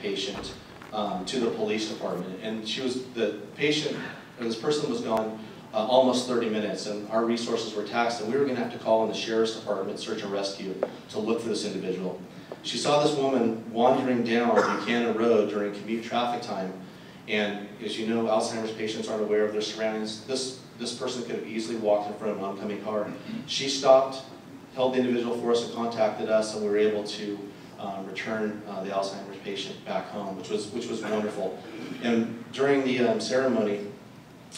patient to the police department. And the patient, or this person was gone almost 30 minutes, and our resources were taxed, and we were going to have to call in the sheriff's department, search and rescue, to look for this individual. She saw this woman wandering down Buchanan Road during commute traffic time, and as you know, Alzheimer's patients aren't aware of their surroundings. This person could have easily walked in front of an oncoming car. She stopped, held the individual for us, and contacted us, and we were able to return the Alzheimer's patient back home, which was wonderful. And during the ceremony,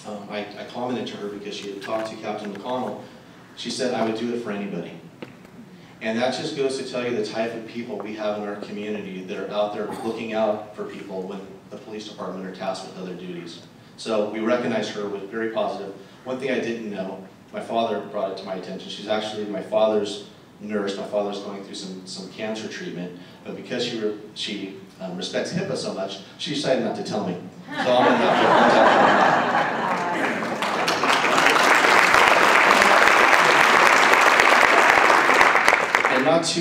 I commented to her because she had talked to Captain McConnell. She said, "I would do it for anybody." And that just goes to tell you the type of people we have in our community that are out there looking out for people when the police department are tasked with other duties. So we recognize her with very positive. One thing I didn't know, my father brought it to my attention. She's actually my father's nurse. My father's going through some cancer treatment, but because she respects HIPAA so much, she decided not to tell me. So I'm going to have to contact her. And not to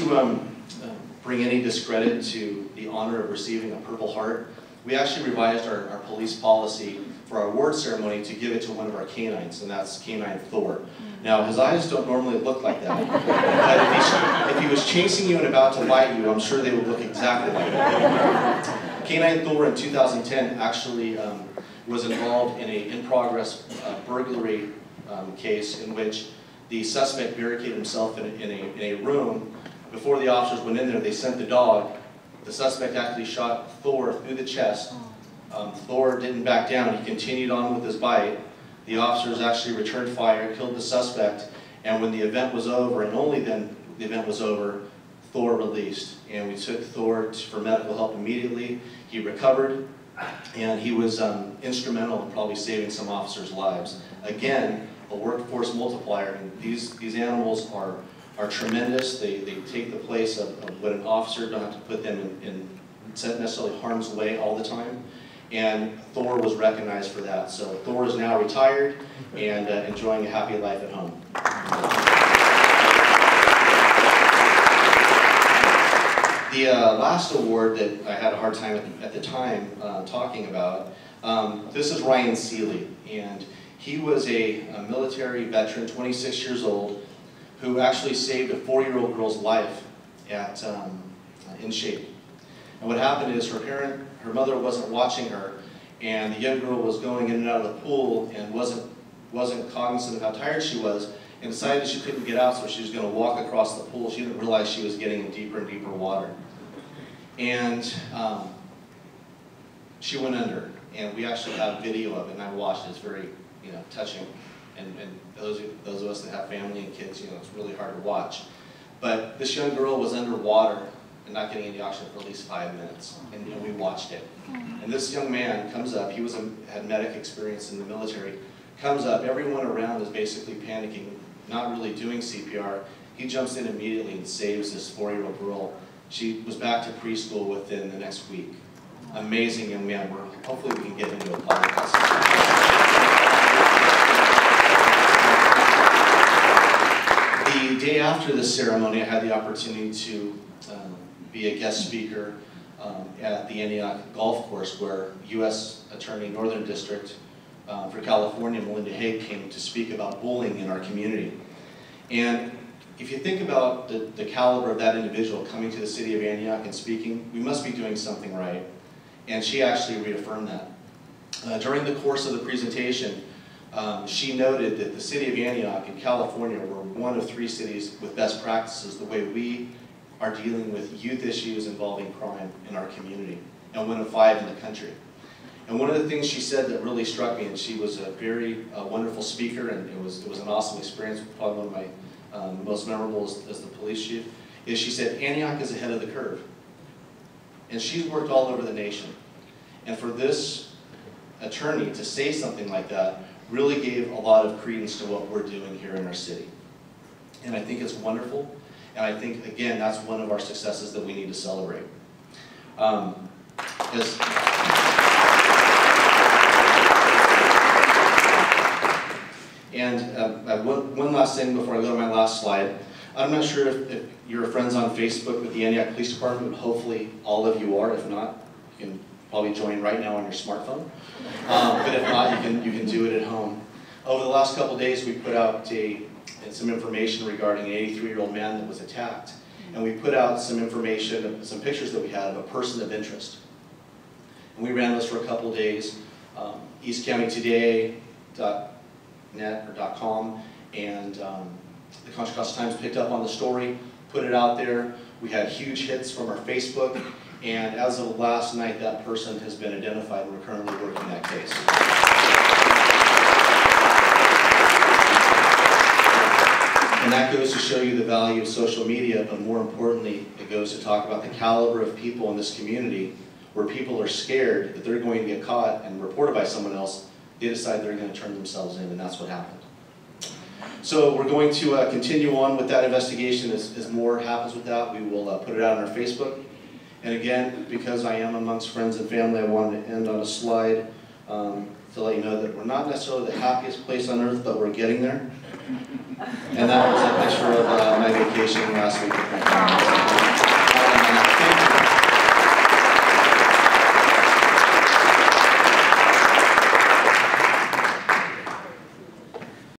bring any discredit to the honor of receiving a Purple Heart, we actually revised our police policy for our award ceremony to give it to one of our canines, and that's Canine Thor. Now, his eyes don't normally look like that, but if he was chasing you and about to bite you, I'm sure they would look exactly like that. Canine Thor in 2010 actually was involved in an in-progress burglary case in which the suspect barricaded himself in a room. Before the officers went in there, they sent the dog. The suspect actually shot Thor through the chest. Thor didn't back down. He continued on with his bite. The officers actually returned fire, killed the suspect, and when the event was over, and only then the event was over, Thor released. And we took Thor for medical help immediately. He recovered, and he was instrumental in probably saving some officers' lives. Again, a workforce multiplier, and these animals are tremendous. They take the place of what an officer, don't have to put them in necessarily harm's way all the time. And Thor was recognized for that. So Thor is now retired and enjoying a happy life at home. The last award that I had a hard time at the time talking about, this is Ryan Seeley. And he was a military veteran, 26 years old, who actually saved a 4-year-old girl's life in Shape. And what happened is her mother wasn't watching her, and the young girl was going in and out of the pool and wasn't cognizant of how tired she was, and decided she couldn't get out, so she was going to walk across the pool. She didn't realize she was getting in deeper and deeper water. And she went under, and we actually have video of it, and I watched it. It's very touching. And those of us that have family and kids, it's really hard to watch. But this young girl was underwater and not getting any oxygen for at least 5 minutes, and we watched it. And this young man comes up. He had medic experience in the military. Comes up. Everyone around is basically panicking, not really doing CPR. He jumps in immediately and saves this 4-year-old girl. She was back to preschool within the next week. Amazing young man. Hopefully we can get into a podcast. The day after this ceremony, I had the opportunity to be a guest speaker at the Antioch Golf Course, where U.S. Attorney Northern District for California, Melinda Haig, came to speak about bullying in our community. And if you think about the caliber of that individual coming to the city of Antioch and speaking, we must be doing something right. And she actually reaffirmed that. During the course of the presentation, she noted that the city of Antioch in California were one of 3 cities with best practices the way we are dealing with youth issues involving crime in our community, and one of 5 in the country. And one of the things she said that really struck me, and she was a very wonderful speaker, and it was an awesome experience, probably one of my most memorable as the police chief, is she said, Antioch is ahead of the curve. And she's worked all over the nation. And for this attorney to say something like that really gave a lot of credence to what we're doing here in our city. And I think it's wonderful, and I think, again, that's one of our successes that we need to celebrate. One last thing before I go to my last slide. I'm not sure if you're friends on Facebook with the Antioch Police Department, but hopefully all of you are. If not, You can probably join right now on your smartphone. But if not, you can do it at home. Over the last couple of days, we put out some information regarding an 83-year-old man that was attacked. And we put out some information, some pictures that we had of a person of interest. And we ran those for a couple of days. EastCountyToday.net or .com and the Contra Costa Times picked up on the story, put it out there. We had huge hits from our Facebook, and as of last night, that person has been identified, and we're currently working that case. And that goes to show you the value of social media, but more importantly, it goes to talk about the caliber of people in this community where people are scared that they're going to get caught and reported by someone else. They decide they're going to turn themselves in, and that's what happened. So we're going to continue on with that investigation. As more happens with that, we will put it out on our Facebook. And again, because I am amongst friends and family, I wanted to end on a slide to let you know that we're not necessarily the happiest place on earth, but we're getting there. And that was a picture of my vacation last week with my family.